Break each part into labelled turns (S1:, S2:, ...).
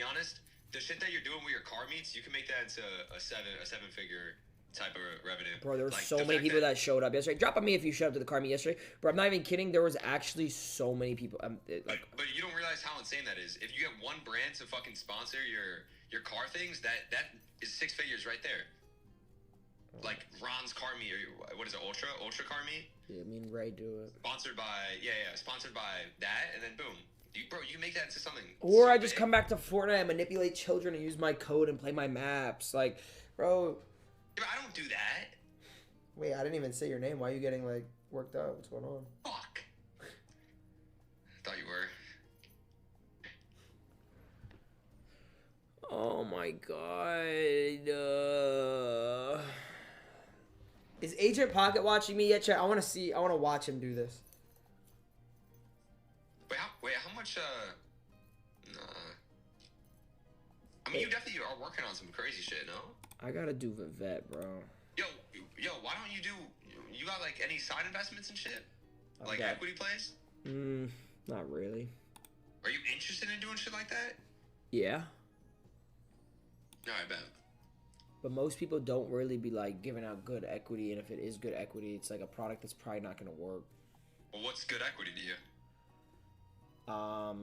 S1: honest, the shit that you're doing with your car meets, you can make that into a seven figure type of revenue.
S2: Bro, there were
S1: Like,
S2: so
S1: the
S2: many
S1: fact
S2: people that showed up yesterday. Drop on me if you showed up to the car meet yesterday. Bro, I'm not even kidding. There was actually so many people.
S1: But you don't realize how insane that is. If you get one brand to fucking sponsor your car things, that is 6 figures right there. Like Ron's car meet, or what is it, Ultra car meet?
S2: Yeah, me and Ray do it.
S1: Sponsored by that, and then boom. Bro, you can make that into something.
S2: Or
S1: so
S2: I just
S1: big.
S2: come back to Fortnite and manipulate children and use my code and play my maps. Like, bro.
S1: Yeah, but I don't do that.
S2: Wait, I didn't even say your name. Why are you getting, like, worked up? What's going on?
S1: Fuck. I thought you were.
S2: Oh my god. Is Agent Pocket watching me yet, chat? I want to watch him do this.
S1: Wait, how much, nah. I mean, you definitely are working on some crazy shit, no?
S2: I gotta do Vivette, bro.
S1: Yo, why don't you got, like, any side investments and shit? Like, equity plays?
S2: Not really.
S1: Are you interested in doing shit like that?
S2: Yeah.
S1: No, I bet.
S2: But most people don't really be, like, giving out good equity, and if it is good equity, it's, like, a product that's probably not gonna work.
S1: Well, what's good equity to you?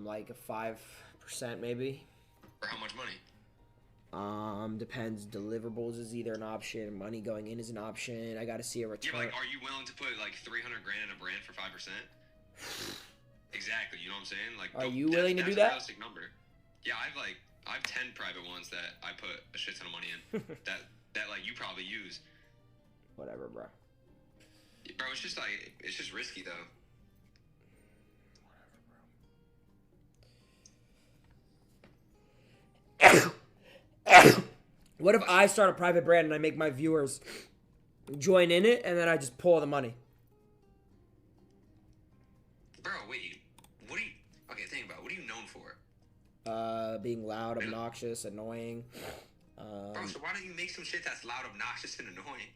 S2: Like a 5% maybe.
S1: For how much money?
S2: Depends. Deliverables is either an option. Money going in is an option. I gotta see a return.
S1: Yeah, but, like, are you willing to put like 300 grand in a brand for 5%? Exactly. You know what I'm saying? Like,
S2: are you willing to do that?
S1: That's a realistic number. Yeah, I have 10 private ones that I put a shit ton of money in. that like you probably use.
S2: Whatever, bro.
S1: Bro, it's just risky though.
S2: What if I start a private brand and I make my viewers join in it and then I just pull the money?
S1: Bro, wait. Okay, think about it. What are you known for?
S2: Being loud, obnoxious, annoying.
S1: Bro, so why don't you make some shit that's loud, obnoxious, and annoying?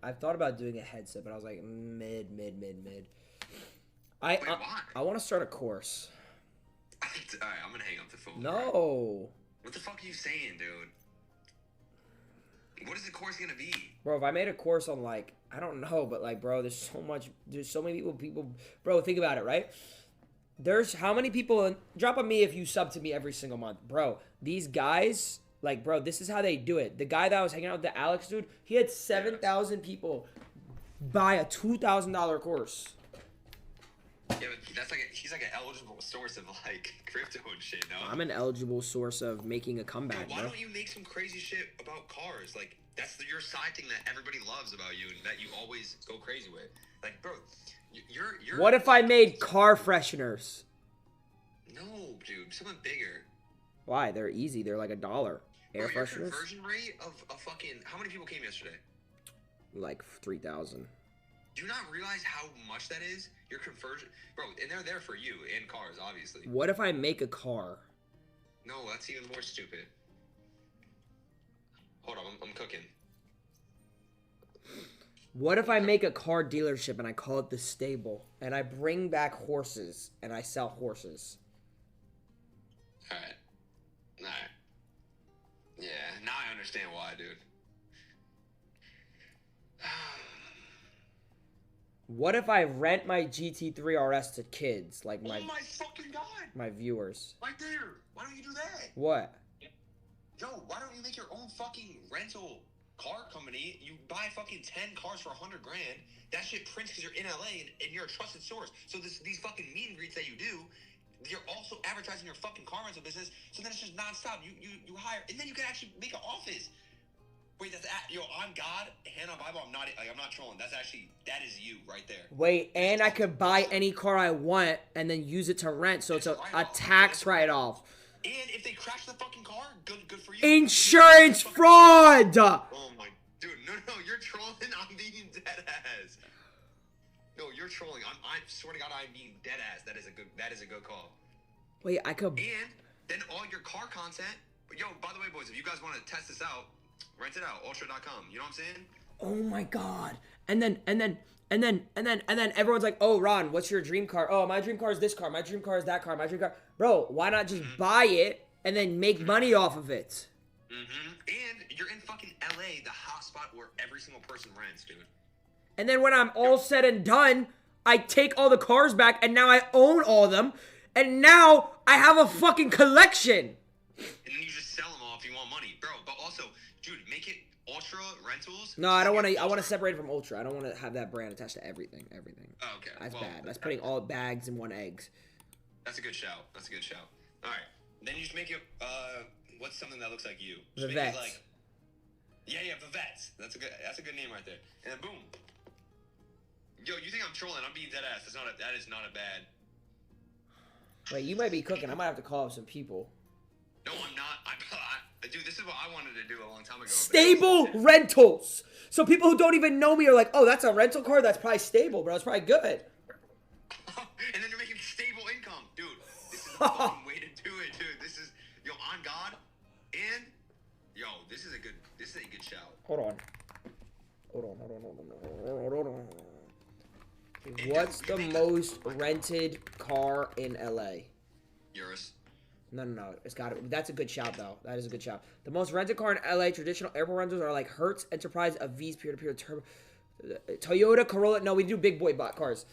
S2: I thought about doing a headset, but I was like, mid.
S1: Why?
S2: I want to start a course.
S1: Alright, I'm gonna hang up the phone.
S2: No.
S1: What the fuck are you saying, dude? What is the course gonna be?
S2: Bro, if I made a course on, like, I don't know, but, like, bro, there's so many people, bro, think about it, right? There's how many people, drop on me if you sub to me every single month. Bro, these guys, like, bro, this is how they do it. The guy that I was hanging out with, the Alex dude, he had 7,000 people buy a $2,000 course.
S1: Yeah, but he's like an eligible source of like crypto and shit, no?
S2: I'm an eligible source of making a comeback,
S1: why
S2: bro.
S1: don't you make some crazy shit about cars? Like, that's your side thing that everybody loves about you and that you always go crazy with. Like, bro, you're
S2: What if I made car fresheners?
S1: No, dude, something bigger.
S2: Why? They're easy. They're like $1. Air
S1: Bro, your
S2: fresheners?
S1: conversion rate of a fucking... How many people came yesterday?
S2: Like 3,000.
S1: Do you not realize how much that is? Your conversion... Bro, and they're there for you and cars, obviously.
S2: What if I make a car?
S1: No, that's even more stupid. Hold on, I'm cooking.
S2: What if I make a car dealership and I call it The Stable? And I bring back horses and I sell horses?
S1: Alright. Yeah, now I understand why, dude.
S2: What if I rent my GT3 RS to kids, like
S1: Oh my fucking god!
S2: my viewers?
S1: Right there! Why don't you do that?
S2: What?
S1: Yo, why don't you make your own fucking rental car company? You buy fucking 10 cars for 100 grand. That shit prints because you're in LA and you're a trusted source. So these fucking meet and greets that you do, you're also advertising your fucking car rental business. So then it's just nonstop. You hire, and then you can actually make an office. Wait, I'm God, hand on Bible. I'm not trolling. That is you right there.
S2: Wait, and I could buy any car I want and then use it to rent, so it's a tax write-off.
S1: And if they crash the fucking car, good for you.
S2: Insurance fraud!
S1: Oh my, dude, no, you're trolling. I'm being dead ass. No, you're trolling. I swear to God, I'm being dead ass. That is a good call.
S2: Wait, I could.
S1: And then all your car content. Yo, by the way, boys, if you guys want to test this out, rent it out, ultra.com. You know what I'm saying?
S2: Oh my god. and then everyone's like, oh, Ron, what's your dream car? Oh, my dream car is this car. My dream car is that car. My dream car. Bro, why not just buy it and then make money off of it?
S1: And you're in fucking LA, the hot spot where every single person rents, dude.
S2: And then when I'm all said and done, I take all the cars back and now I own all of them. And now I have a fucking collection.
S1: And then you just sell them all if you want money, bro. But also, dude, make it Ultra Rentals.
S2: No, I don't want to. I want to separate it from Ultra. I don't want to have that brand attached to everything.
S1: Oh, okay.
S2: That's bad. That's putting all bags in one eggs.
S1: That's a good shout. All right. Then you just make it. What's something that looks like you?
S2: The
S1: Just make
S2: Vets.
S1: it like. Yeah, Vivets. That's a good name right there. And then boom. Yo, you think I'm trolling? I'm being dead ass. That is not a bad.
S2: Wait, you might be cooking. I might have to call up some people.
S1: No, I'm not. Dude, this is what I wanted to do a long time ago.
S2: Stable rentals. So people who don't even know me are like, oh, that's a rental car? That's probably stable, bro. It's probably good.
S1: And then you're making stable income. Dude, this is the fucking way to do it, dude. This is, yo, on God. And, yo, this is a good shout.
S2: Hold on. What's the most rented car in LA?
S1: Yours.
S2: No. It's got it. That's a good shout, though. That is a good shout. The most rented car in LA, traditional airport rentals are like Hertz, Enterprise, Aviz, peer-to-peer, Turbo, Toyota, Corolla. No, we do big boy bot cars.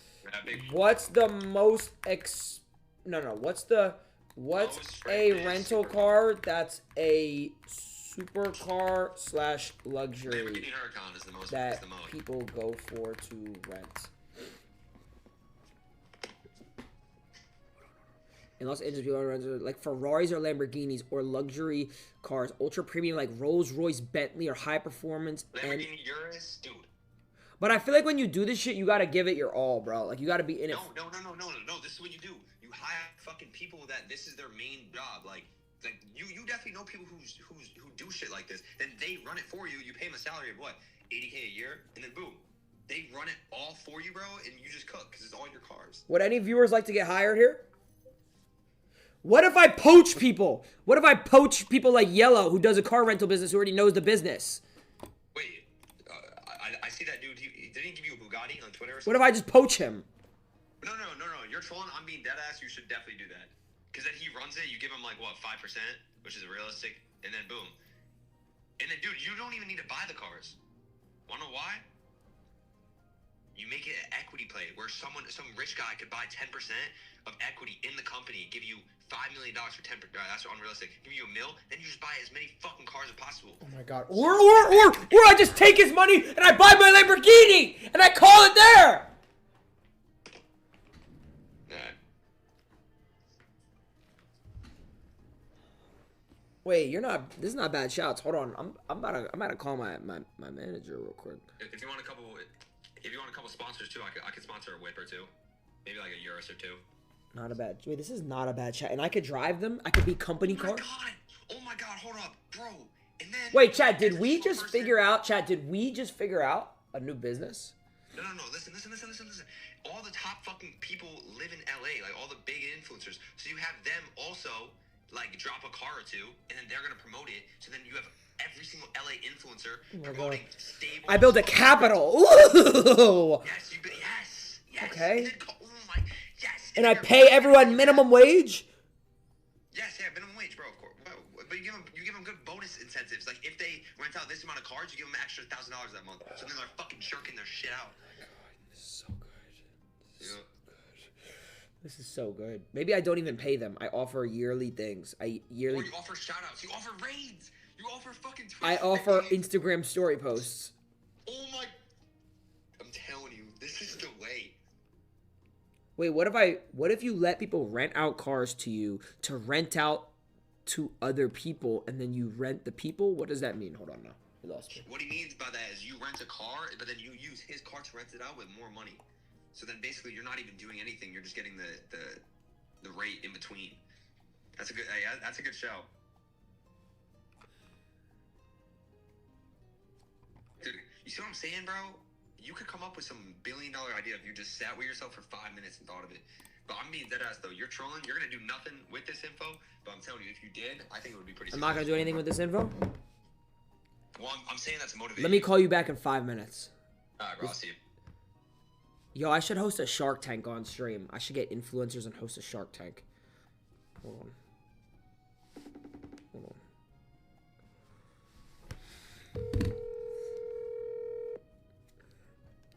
S2: What's the most What's a rental car that's a supercar / luxury
S1: Lamborghini Huracan is the most.
S2: that people go for to rent? In Los Angeles, people rent like Ferraris or Lamborghinis or luxury cars, ultra premium like Rolls Royce, Bentley, or high performance.
S1: Lamborghini Urus, dude.
S2: But I feel like when you do this shit, you gotta give it your all, bro. Like you gotta be in it.
S1: No. This is what you do. You hire fucking people that this is their main job. Like you definitely know people who do shit like this. Then they run it for you. You pay them a salary of what, $80K a year, and then boom, they run it all for you, bro, and you just cook because it's all your cars.
S2: Would any viewers like to get hired here? What if I poach people? What if I poach people like Yellow, who does a car rental business, who already knows the business?
S1: Wait, I see that dude. Did he give you a Bugatti on Twitter or something?
S2: What if I just poach him?
S1: No. You're trolling. I'm being dead ass. You should definitely do that. Because then he runs it. You give him like what, 5%, which is realistic, and then boom. And then, dude, you don't even need to buy the cars. Wanna know why? You make it an equity play where some rich guy could buy 10% of equity in the company, give you $5 million for 10%. That's unrealistic. Give you $1 million, then you just buy as many fucking cars as possible.
S2: Oh my god. Or I just take his money and I buy my Lamborghini and I call it there. Wait, this is not bad shouts. Hold on. I'm about to call my manager real quick.
S1: If you want a couple sponsors too, I could sponsor a whip or two. Maybe like a Urus or two.
S2: Not a bad. Wait, this is not a bad shout. And I could drive them. I could be company car.
S1: Oh my god, hold up, bro. And then
S2: wait, Chad, did we just figure out a new business?
S1: No. Listen. All the top fucking people live in LA, like all the big influencers. So you have them also like drop a car or two, and then they're gonna promote it. So then you have every single LA influencer promoting stable.
S2: I build a capital. Ooh.
S1: Yes.
S2: Okay.
S1: And then, yes.
S2: And I pay everyone minimum wage.
S1: Yes, minimum wage, bro. Of course. But you give them good bonus incentives. Like if they rent out this amount of cars, you give them an extra $1,000 that month. So then they're fucking jerking their shit out.
S2: This is so good. This is so good. Maybe I don't even pay them. I offer yearly things. Or you
S1: offer shout-outs. You offer raids. You offer fucking Twitch.
S2: I offer Instagram story posts.
S1: Oh my... I'm telling you, this is the way.
S2: Wait, what if you let people rent out cars to you to rent out to other people, and then you rent the people? What does that mean? Hold on now. I lost me.
S1: What he means by that is you rent a car, but then you use his car to rent it out with more money. So then basically you're not even doing anything. You're just getting the rate in between. That's a good show. Dude, you see what I'm saying, bro? You could come up with some billion-dollar idea if you just sat with yourself for 5 minutes and thought of it. But I'm being dead ass though. You're trolling. You're gonna do nothing with this info. But I'm telling you, if you did, I think it would be pretty.
S2: I'm not gonna do anything with this info.
S1: Well, I'm saying that's motivating.
S2: Let me call you back in 5 minutes.
S1: All right, bro. I'll see you.
S2: Yo, I should host a Shark Tank on stream. I should get influencers and host a Shark Tank. Hold on. Hold on.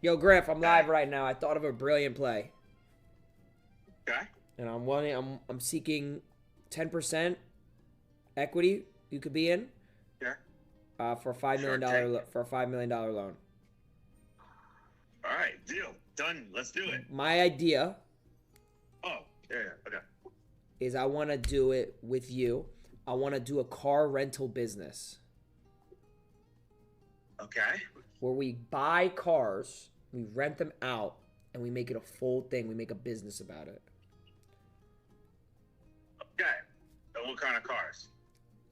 S2: Yo, Griff, I'm live right now. I thought of a brilliant play.
S1: Okay.
S2: And I'm seeking 10% equity you could be in.
S1: Yeah.
S2: For a $5 million loan.
S1: All right, deal. Done. Let's do it.
S2: My idea
S1: Oh, yeah, okay.
S2: is I want to do it with you. I want to do a car rental business
S1: Okay.
S2: where we buy cars, we rent them out, and we make it a full thing. We make a business about it.
S1: Okay. And what kind of cars?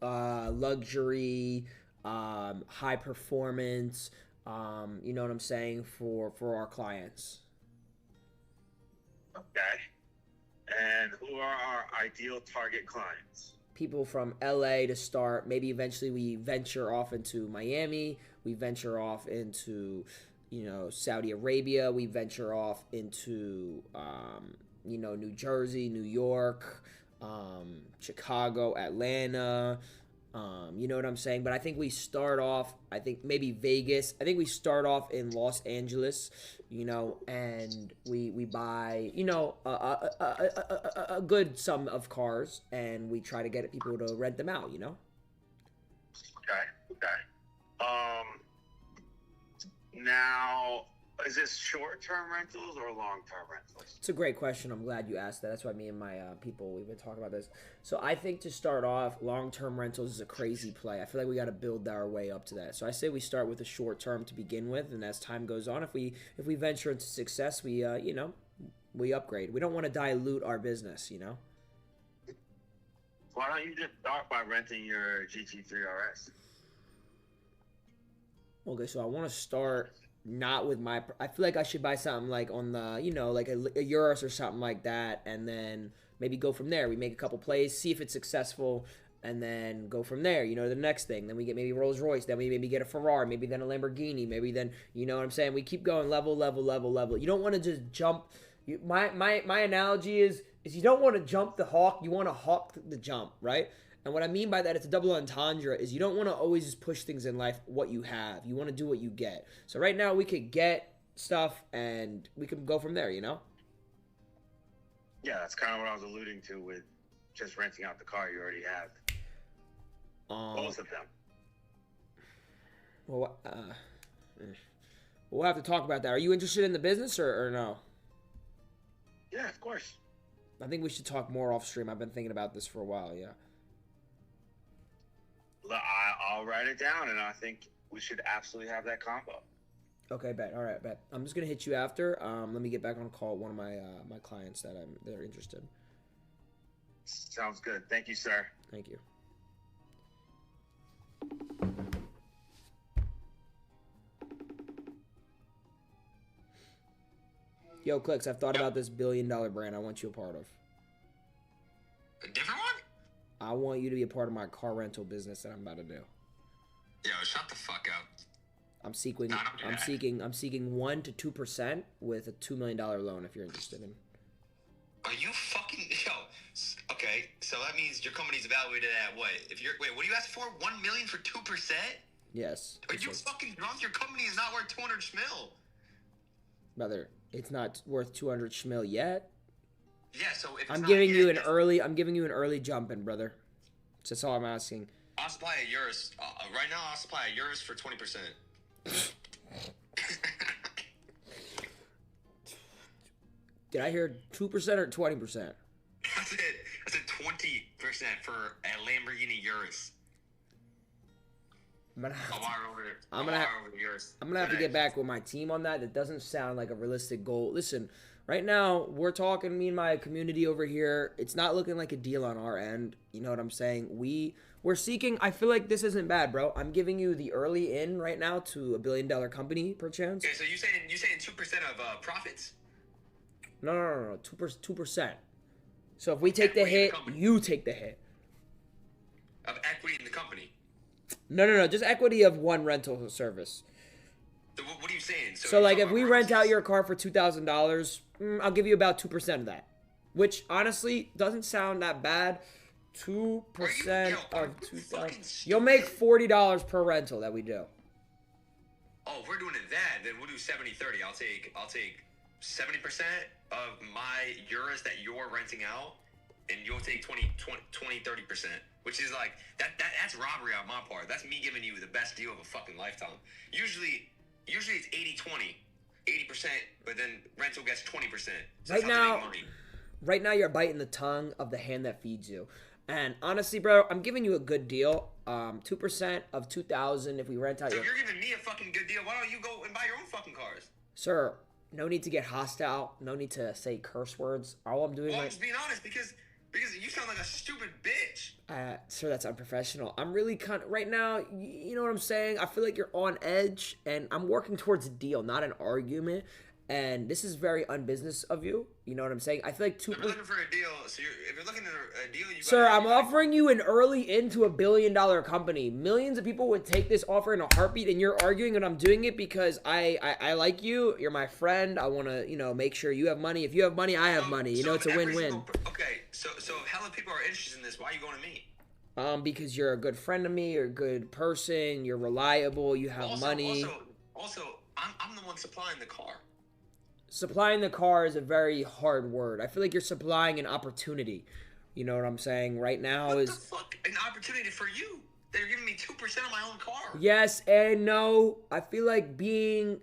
S2: Luxury, high performance, you know what I'm saying, for our clients.
S1: Okay. And who are our ideal target clients?
S2: People from LA to start. Maybe eventually we venture off into Miami. We venture off into, Saudi Arabia. We venture off into, New Jersey, New York, Chicago, Atlanta. You know what I'm saying? But I think we start off, I think maybe Vegas. I think we start off in Los Angeles, and we buy, a good sum of cars, and we try to get people to rent them out,
S1: Okay. Now, is this short-term rentals or long-term rentals?
S2: It's a great question. I'm glad you asked that. That's why me and my people, we've been talking about this. So I think to start off, long-term rentals is a crazy play. I feel like we got to build our way up to that. So I say we start with a short-term to begin with, and as time goes on, if we venture into success, we upgrade. We don't want to dilute our business,
S1: Why don't you just start by renting your GT3 RS?
S2: Okay, so I want to start not with my. I feel like I should buy something like on the, like a Urus or something like that, and then maybe go from there. We make a couple plays, see if it's successful, and then go from there. The next thing. Then we get maybe Rolls Royce. Then we maybe get a Ferrari. Maybe then a Lamborghini. Maybe then, you know what I'm saying? We keep going level. You don't want to just jump. My analogy is you don't want to jump the hawk. You want to hawk the jump, right? And what I mean by that, it's a double entendre, is you don't want to always just push things in life what you have. You want to do what you get. So right now we could get stuff and we can go from there,
S1: Yeah, that's kind of what I was alluding to with just renting out the car you already have. Both of them.
S2: Well, we'll have to talk about that. Are you interested in the business or no?
S1: Yeah, of course.
S2: I think we should talk more off stream. I've been thinking about this for a while, yeah.
S1: I'll write it down, and I think we should absolutely have that combo.
S2: Okay, bet. All right, bet. I'm just gonna hit you after. Let me get back on a call with one of my clients that are interested.
S1: Sounds good. Thank you, sir.
S2: Thank you. Yo, Clix, I've thought about this $1 billion brand I want you a part of.
S1: A different one?
S2: I want you to be a part of my car rental business that I'm about to do.
S1: Yo, shut the fuck up.
S2: I'm seeking 1 to 2% with a $2 million loan if you're interested in.
S1: Are you fucking Okay, so that means your company's evaluated at what? What do you ask for? 1 million for 2%?
S2: Yes.
S1: Are you fucking drunk? Your company is not worth 200 schmil.
S2: Brother, it's not worth 200 schmil yet.
S1: Yeah, so if
S2: I'm giving you an early jump in, brother. That's all I'm asking.
S1: I'll supply a Urus. Right now, I'll supply a Urus for 20%.
S2: Did I hear 2% or 20%?
S1: I said 20% for a Lamborghini Urus.
S2: I'm gonna have to get back with my team on that. That doesn't sound like a realistic goal. Listen, right now we're talking, me and my community over here. It's not looking like a deal on our end. You know what I'm saying? We're seeking. I feel like this isn't bad, bro. I'm giving you the early in right now to a $1 billion company, perchance.
S1: Okay, so you saying 2% of profits?
S2: No. 2%. So if we take the hit, you take the hit.
S1: Of equity in the company?
S2: No. Just equity of one rental service.
S1: So what are you saying?
S2: So
S1: you're
S2: like,
S1: talking
S2: if we
S1: about
S2: rent out
S1: roses?
S2: your car for $2,000, I'll give you about 2% of that, which honestly doesn't sound that bad. 2%
S1: Are
S2: of
S1: you
S2: 2,000.
S1: fucking
S2: You'll make
S1: stupid?
S2: $40 per rental that we do.
S1: Oh, if we're doing it that, then we'll do 70-30. I'll take 70% of my euros that you're renting out, and you'll take 30%, which is like that's robbery on my part. That's me giving you the best deal of a fucking lifetime. Usually it's 80-20. 80%, but then rental gets 20%. So
S2: Right
S1: that's how they
S2: now,
S1: make money.
S2: right now you're biting the tongue of the hand that feeds you. And honestly, bro, I'm giving you a good deal. 2% of 2,000 if we rent out
S1: So
S2: your...
S1: if you're giving me a fucking good deal, why don't you go and buy your own fucking cars?
S2: Sir, no need to get hostile. No need to say curse words. All I'm doing
S1: Well, I'm
S2: right...
S1: just being honest because you sound like a stupid bitch.
S2: Sir, that's unprofessional. I'm really kind of... Right now, you know what I'm saying? I feel like you're on edge, and I'm working towards a deal, not an argument. And this is very unbusiness of you. You know what I'm saying? I feel like
S1: If you're looking for a deal, if you're looking at a deal, you
S2: Sir, I'm
S1: gotta,
S2: offering you an early into a billion-dollar company. Millions of people would take this offer in a heartbeat, and you're arguing, and I'm doing it because I like you. You're my friend. I want to, make sure you have money. If you have money, I have money. It's a win-win.
S1: Okay, so if hella people are interested in this, why are you going to me?
S2: Because you're a good friend of me. You're a good person. You're reliable. You have money.
S1: Also, I'm the one supplying the car.
S2: Supplying the car is a very hard word. I feel like you're supplying an opportunity. You know what I'm saying? Right now
S1: What
S2: is...
S1: the fuck? An opportunity for you? They're giving me 2% of my own car.
S2: Yes and no. I feel like being,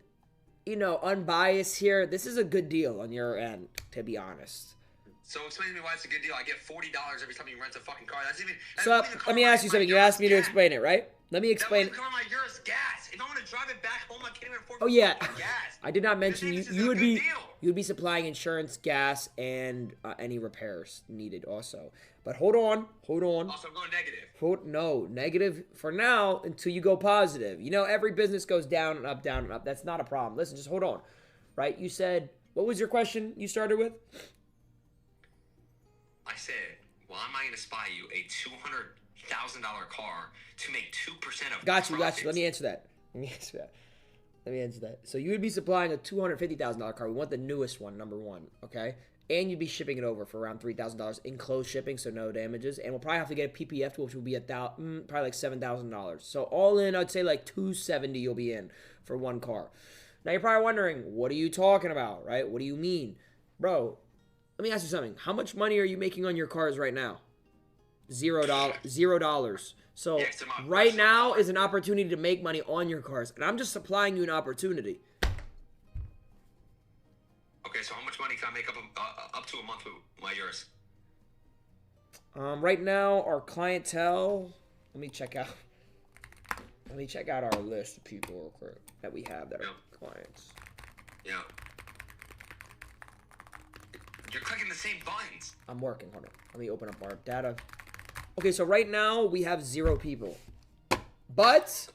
S2: unbiased here, this is a good deal on your end, to be honest.
S1: So explain to me why it's a good deal. I get $40 every time you rent a fucking car.
S2: So let me ask you something. You asked me to explain it, right? Let me explain.
S1: That wouldn't cover my Eurus gas. If I want to drive it back home, I can't even afford
S2: Oh yeah,
S1: gas.
S2: I did not mention
S1: This is
S2: you
S1: a
S2: would
S1: good
S2: be
S1: deal.
S2: you would be supplying insurance, gas, and any repairs needed also. But hold on.
S1: Also, I'm going negative.
S2: No, negative for now until you go positive. Every business goes down and up, down and up. That's not a problem. Listen, just hold on. Right? You said, what was your question you started with?
S1: I said, well, am I going to spy you a $200,000 car to make 2% of
S2: Got you.
S1: profits?
S2: Let me answer that. So you would be supplying a $250,000 car. We want the newest one, number one, okay? And you'd be shipping it over for around $3,000 enclosed shipping, so no damages. And we'll probably have to get a PPF, which will be probably like $7,000. So all in, I'd say like $270 you'll be in for one car. Now you're probably wondering, what are you talking about, right? What do you mean? Bro, let me ask you something. How much money are you making on your cars right now? $0. So
S1: Yeah,
S2: right now is an opportunity to make money on your cars. And I'm just supplying you an opportunity.
S1: Okay, so how much money can I make up to a month with my Eurus?
S2: Right now, our clientele... Let me check out our list of people real quick that we have that are clients.
S1: Yeah. You're clicking the same buttons.
S2: I'm working on it. Let me open up our data. Okay, so right now we have 0 people. But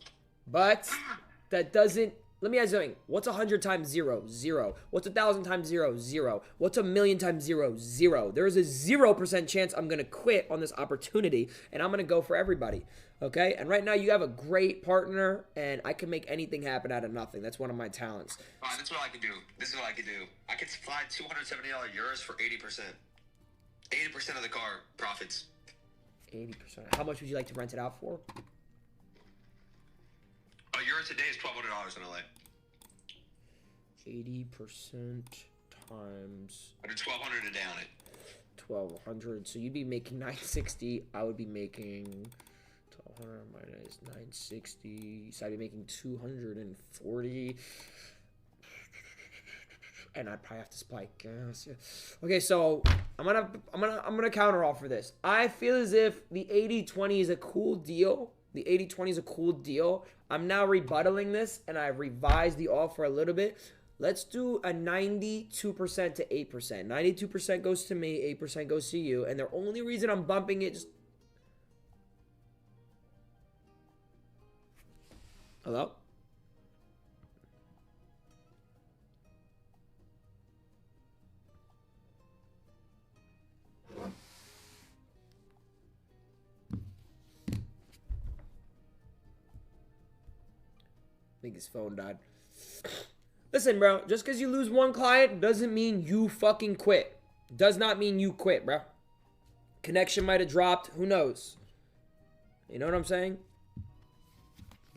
S2: that doesn't... Let me ask you something. What's 100 times 0? 0. What's 1,000 times 0? 0. What's 1,000,000 times 0? 0. There is a 0% chance I'm going to quit on this opportunity, and I'm going to go for everybody. Okay? And right now you have a great partner, and I can make anything happen out of nothing. That's one of my talents.
S1: All right, that's what I could do. I could supply $270 Euros for 80%. 80% of the car profits.
S2: 80%. How much would you like to rent it out for?
S1: A Euro today is $1,200 in LA.
S2: 80% times...
S1: I did $1,200 to down it.
S2: 1,200. So you'd be making 960. I would be making 1,200 minus 960. So I'd be making 240. And I'd probably have to supply gas. Yeah. Okay, so I'm gonna counter offer this. I feel as if the 80-20 is a cool deal. The 80-20 is a cool deal. I'm now rebuttaling this, and I've revised the offer a little bit. Let's do a 92% to 8%. 92% goes to me, 8% goes to you. And the only reason I'm bumping it just... Hello? I think his phone died. Listen, bro, just because you lose one client doesn't mean you fucking quit. Does not mean you quit, bro. Connection might have dropped. Who knows? You know what I'm saying?